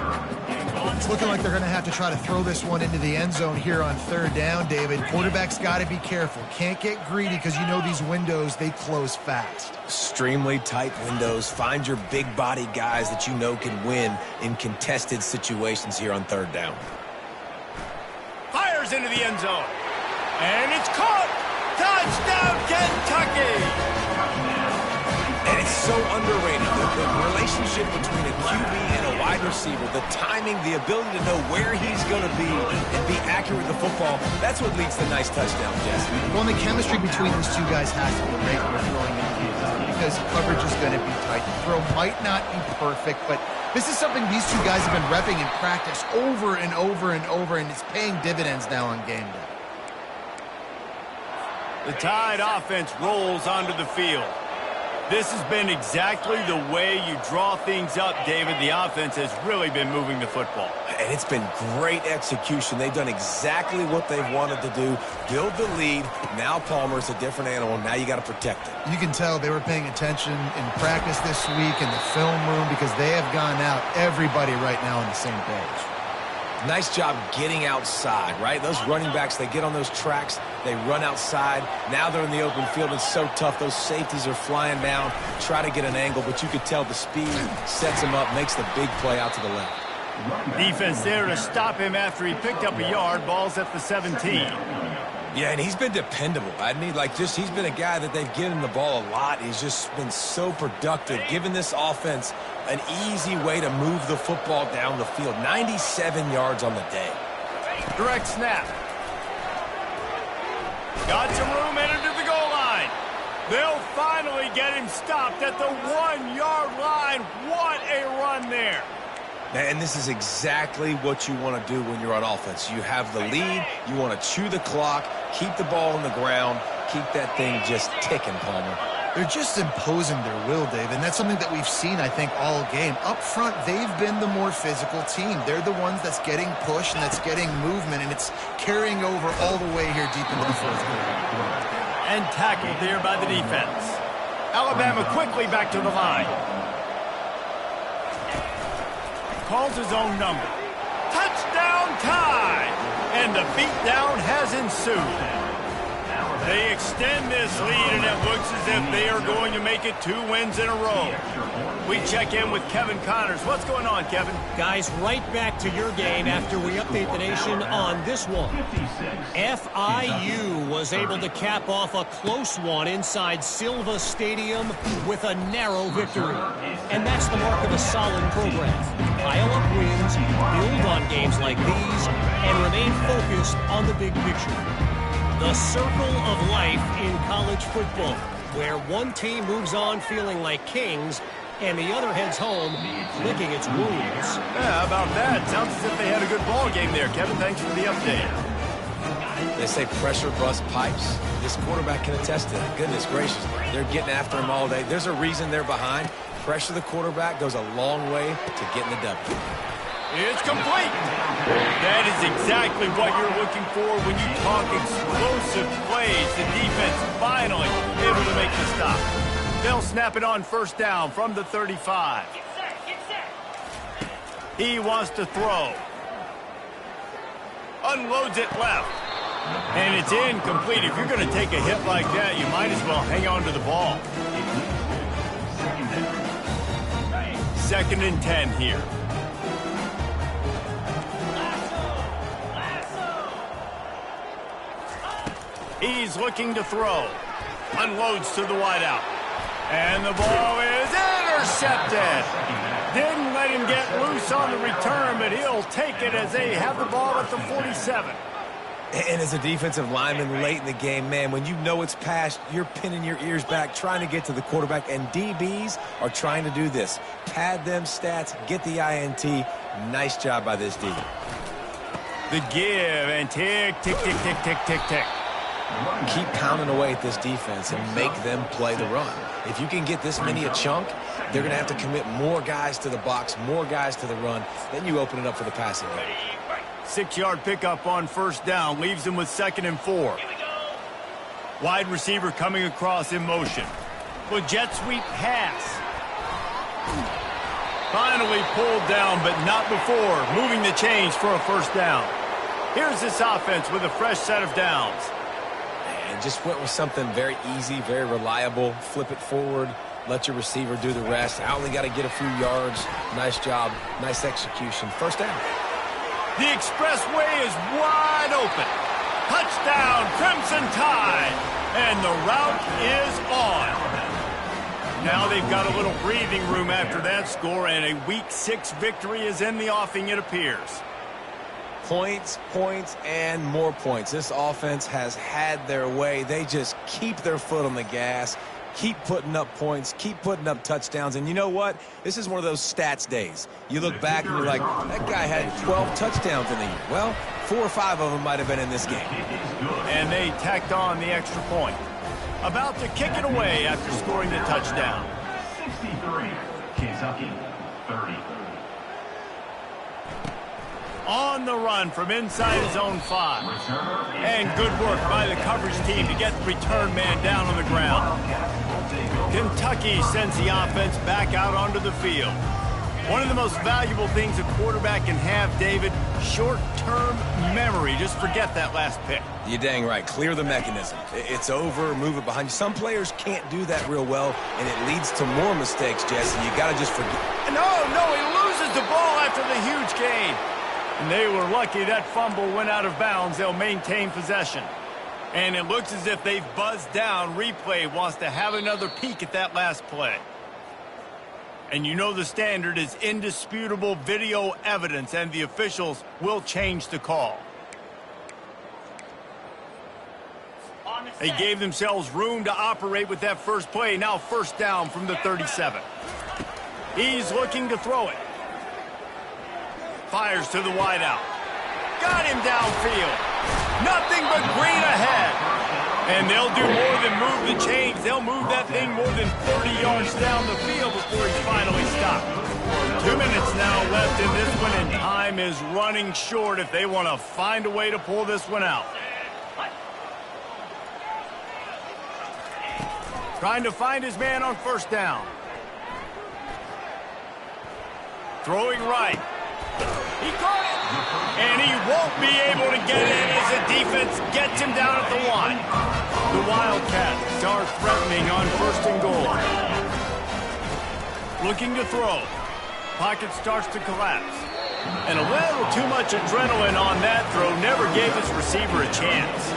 It's looking like they're going to have to try to throw this one into the end zone here on third down, David. Quarterback's got to be careful. Can't get greedy because you know these windows, they close fast. Extremely tight windows. Find your big body guys that you know can win in contested situations here on third down. Fires into the end zone. And it's caught. Touchdown, Kentucky. And it's so underrated. The relationship between a QB and a wide receiver, the timing, the ability to know where he's going to be and be accurate with the football, that's what leads to nice touchdowns, Jesse. Well, and the chemistry between these two guys has to be great when they're throwing into the end zone because coverage is going to be tight. The throw might not be perfect, but this is something these two guys have been repping in practice over and over and over, and it's paying dividends now on game day. The Tide offense rolls onto the field. This has been exactly the way you draw things up, David. The offense has really been moving the football. And it's been great execution. They've done exactly what they've wanted to do. Build the lead. Now Palmer's a different animal. Now you got to protect it. You can tell they were paying attention in practice this week in the film room because they have gone out, everybody right now on the same page. Nice job getting outside, right? Those running backs, they get on those tracks, they run outside. Now they're in the open field. It's so tough. Those safeties are flying down, try to get an angle, but you could tell the speed sets him up, makes the big play out to the left. Defense there to stop him after he picked up a yard. Ball's at the 17. Yeah, and he's been dependable. He's been a guy that they've given the ball a lot. He's just been so productive, giving this offense an easy way to move the football down the field. 97 yards on the day. Direct snap. Got some room headed to the goal line. They'll finally get him stopped at the 1-yard line. What a run there. And this is exactly what you want to do when you're on offense. You have the lead. You want to chew the clock, keep the ball on the ground, keep that thing just ticking, Palmer. They're just imposing their will, Dave, and that's something that we've seen, I think, all game. Up front, they've been the more physical team. They're the ones that's getting pushed and that's getting movement, and it's carrying over all the way here deep into the fourth quarter. And tackled there by the defense. Alabama quickly back to the line. Calls his own number. Touchdown Tide! And the beatdown has ensued. They extend this lead, and it looks as if they are going to make it 2 wins in a row. We check in with Kevin Connors. What's going on, Kevin? Guys, right back to your game after we update the nation on this one. FIU was able to cap off a close one inside Silva Stadium with a narrow victory. And that's the mark of a solid program. Pile up wins, build on games like these, and remain focused on the big picture. The circle of life in college football, where one team moves on feeling like kings and the other heads home licking its wounds. Yeah, how about that? Sounds as if they had a good ball game there, Kevin. Thanks for the update. They say pressure busts pipes. This quarterback can attest to that. Goodness gracious. They're getting after him all day. There's a reason they're behind. Pressure the quarterback goes a long way to getting the W. It's complete. That is exactly what you're looking for when you talk explosive plays. The defense finally able to make the stop. They'll snap it on first down from the 35. He wants to throw. Unloads it left. And it's incomplete. If you're going to take a hit like that, you might as well hang on to the ball. 2nd and 10 here. He's looking to throw. Unloads to the wideout. And the ball is intercepted. Didn't let him get loose on the return, but he'll take it as they have the ball at the 47. And as a defensive lineman late in the game, man, when you know it's past, you're pinning your ears back, trying to get to the quarterback, and DBs are trying to do this. Pad them stats, get the INT. Nice job by this D. The give, and tick, tick, tick, tick, tick, tick, tick. Keep pounding away at this defense and make them play the run. If you can get this many a chunk, they're going to have to commit more guys to the box, more guys to the run. Then you open it up for the passing game. 6-yard pickup on first down leaves them with 2nd and 4. Wide receiver coming across in motion. With jet sweep pass. Finally pulled down, but not before moving the chains for a first down. Here's this offense with a fresh set of downs. And just went with something very easy, very reliable. Flip it forward. Let your receiver do the rest. I only got to get a few yards. Nice job. Nice execution. First down. The expressway is wide open. Touchdown, Crimson Tide. And the route is on. Now they've got a little breathing room after that score, and a Week 6 victory is in the offing, it appears. Points, points, and more points. This offense has had their way. They just keep their foot on the gas. Keep putting up points, keep putting up touchdowns. And you know what? This is one of those stats days. You look back and you're like, that guy had 12 touchdowns in the year. Well, 4 or 5 of them might have been in this game. And they tacked on the extra point. About to kick it away after scoring the touchdown. 63, Kentucky, 30. On the run from inside his own 5. And good work by the coverage team to get the return man down on the ground. Kentucky sends the offense back out onto the field. One of the most valuable things a quarterback can have, David, short-term memory. Just forget that last pick. You're dang right. Clear the mechanism. It's over, move it behind you. Some players can't do that real well, and it leads to more mistakes, Jesse. You got to just forget. No, he loses the ball after the huge gain. And they were lucky that fumble went out of bounds. They'll maintain possession. And it looks as if they've buzzed down. Replay wants to have another peek at that last play. And you know the standard is indisputable video evidence, and the officials will change the call. They gave themselves room to operate with that first play. Now first down from the 37. He's looking to throw it. Fires to the wideout. Got him downfield. Nothing but green ahead. And they'll do more than move the chains. They'll move that thing more than 30 yards down the field before he's finally stopped. 2 minutes now left in this one, and time is running short if they want to find a way to pull this one out. Trying to find his man on first down. Throwing right. He caught it. And he won't be able to get in as the defense gets him down at the 1. The Wildcats are threatening on first and goal. Looking to throw. Pocket starts to collapse. And a little too much adrenaline on that throw never gave his receiver a chance.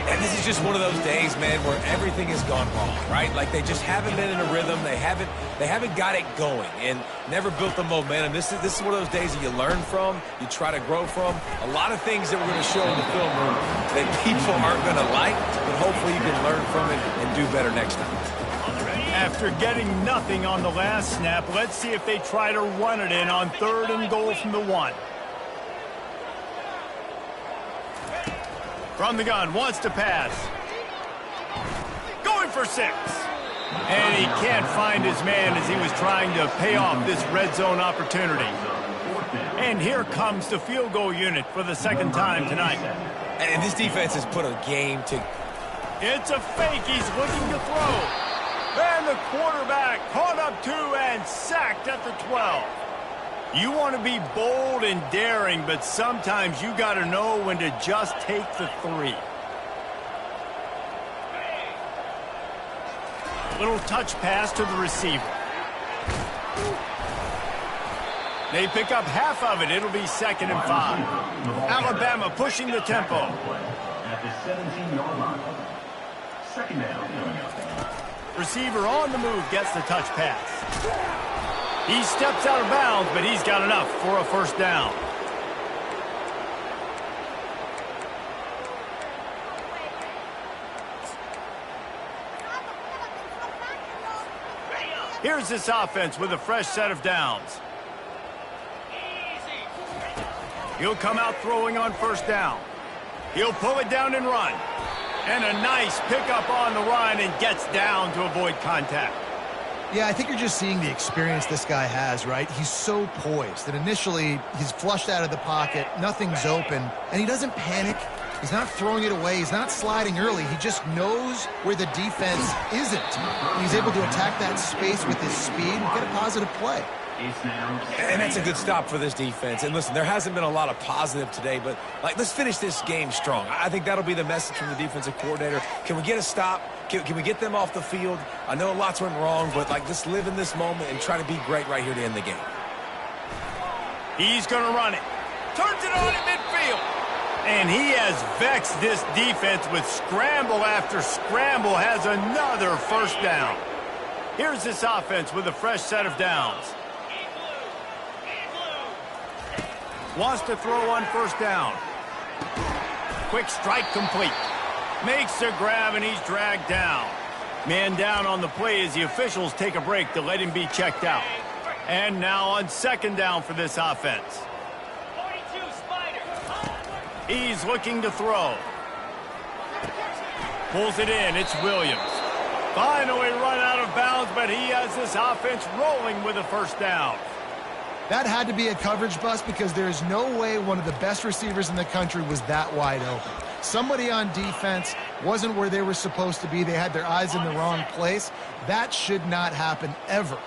And this is just one of those days, man, where everything has gone wrong, right? Like they just haven't been in a rhythm. They haven't got it going and never built the momentum. This is one of those days that you learn from, you try to grow from. A lot of things that we're going to show in the film room that people aren't going to like, but hopefully you can learn from it and do better next time. After getting nothing on the last snap, let's see if they try to run it in on 3rd and goal from the 1. From the gun, wants to pass. Going for 6. And he can't find his man as he was trying to pay off this red zone opportunity. And here comes the field goal unit for the 2nd time tonight. And this defense has put a game to... It's a fake. He's looking to throw. And the quarterback caught up 2 and sacked at the 12. You want to be bold and daring, but sometimes you got to know when to just take the 3. Little touch pass to the receiver. They pick up half of it. It'll be 2nd and 5. Alabama pushing the tempo. At the 17-yard line. 2nd down. Receiver on the move gets the touch pass. He steps out of bounds, but he's got enough for a first down. Here's this offense with a fresh set of downs. He'll come out throwing on first down. He'll pull it down and run. And a nice pickup on the run and gets down to avoid contact. Yeah, I think you're just seeing the experience this guy has, right? He's so poised that initially he's flushed out of the pocket, nothing's open, and he doesn't panic. He's not throwing it away. He's not sliding early. He just knows where the defense isn't. He's able to attack that space with his speed and get a positive play. And that's a good stop for this defense. And listen, there hasn't been a lot of positive today, but let's finish this game strong. I think that'll be the message from the defensive coordinator. Can we get a stop? Can we get them off the field? I know lots went wrong, but just live in this moment and try to be great right here to end the game. He's going to run it. Turns it on at midfield. And he has vexed this defense with scramble after scramble, has another first down. Here's this offense with a fresh set of downs. Wants to throw on first down. Quick strike complete. Makes the grab and he's dragged down. Man down on the play as the officials take a break to let him be checked out. And now on second down for this offense. He's looking to throw. Pulls it in. It's Williams. Finally run out of bounds, but he has this offense rolling with a first down. That had to be a coverage bust because there is no way one of the best receivers in the country was that wide open. Somebody on defense wasn't where they were supposed to be. They had their eyes in the wrong place. That should not happen ever.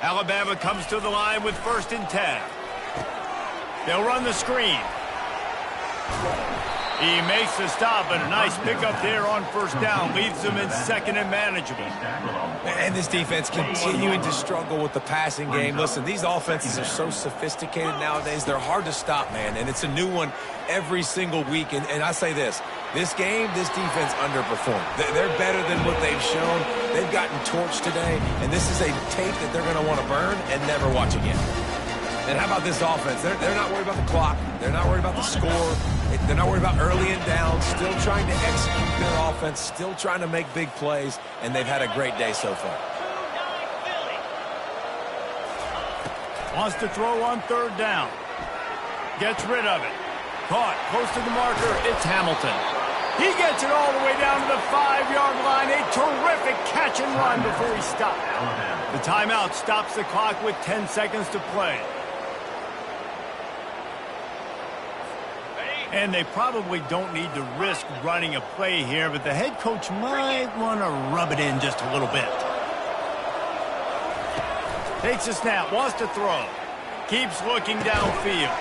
Alabama comes to the line with 1st and 10. They'll run the screen. He makes the stop, and a nice pickup there on first down. Leaves them in second and manageable. And this defense continuing to struggle with the passing game. Listen, these offenses are so sophisticated nowadays. They're hard to stop, man, and it's a new one every single week. And I say this game, this defense underperformed. They're better than what they've shown. They've gotten torched today, and this is a tape that they're going to want to burn and never watch again. And how about this offense? They're not worried about the clock. They're not worried about the score. They're not worried about early and down. Still trying to execute their offense. Still trying to make big plays. And they've had a great day so far. Wants to throw on third down. Gets rid of it. Caught close to the marker. It's Hamilton. He gets it all the way down to the 5-yard line. A terrific catch and run before he stopped. The timeout stops the clock with 10 seconds to play. And they probably don't need to risk running a play here, but the head coach might want to rub it in just a little bit. Takes a snap, wants to throw. Keeps looking downfield.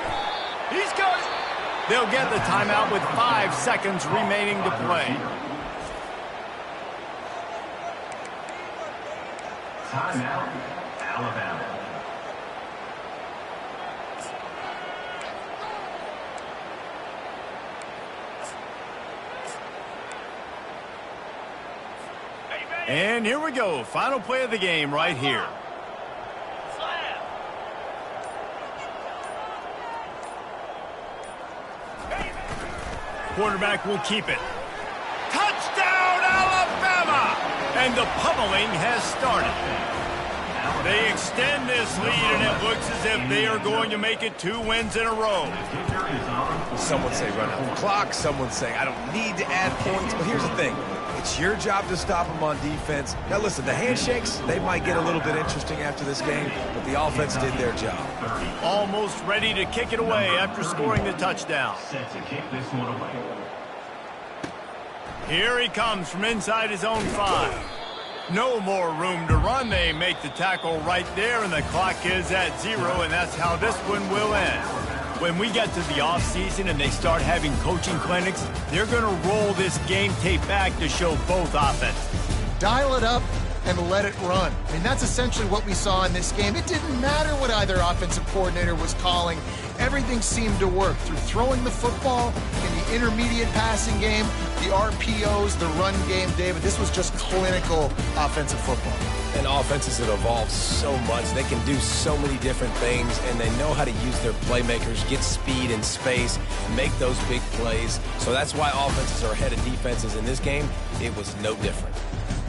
He's got it. They'll get the timeout with 5 seconds remaining to play. Timeout, Alabama. And here we go. Final play of the game right here. Quarterback will keep it. Touchdown, Alabama! And the pummeling has started. They extend this lead, and it looks as if they are going to make it 2 wins in a row. Some would say run out the clock. Some would say I don't need to add points. But here's the thing. It's your job to stop them on defense. Now, listen, the handshakes, they might get a little bit interesting after this game, but the offense did their job. Almost ready to kick it away after scoring the touchdown. Set to kick this one away. Here he comes from inside his own 5. No more room to run. They make the tackle right there, and the clock is at 0, and that's how this one will end. When we get to the offseason and they start having coaching clinics, they're going to roll this game tape back to show both offenses. Dial it up, and let it run. I mean, that's essentially what we saw in this game. It didn't matter what either offensive coordinator was calling. Everything seemed to work through throwing the football in the intermediate passing game, the RPOs, the run game, David. This was just clinical offensive football. And offenses that evolve so much. They can do so many different things, and they know how to use their playmakers, get speed and space, make those big plays. So that's why offenses are ahead of defenses in this game. It was no different.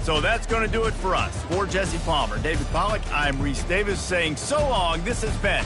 So that's going to do it for us. For Jesse Palmer, David Pollack, I'm Reese Davis saying so long. This has been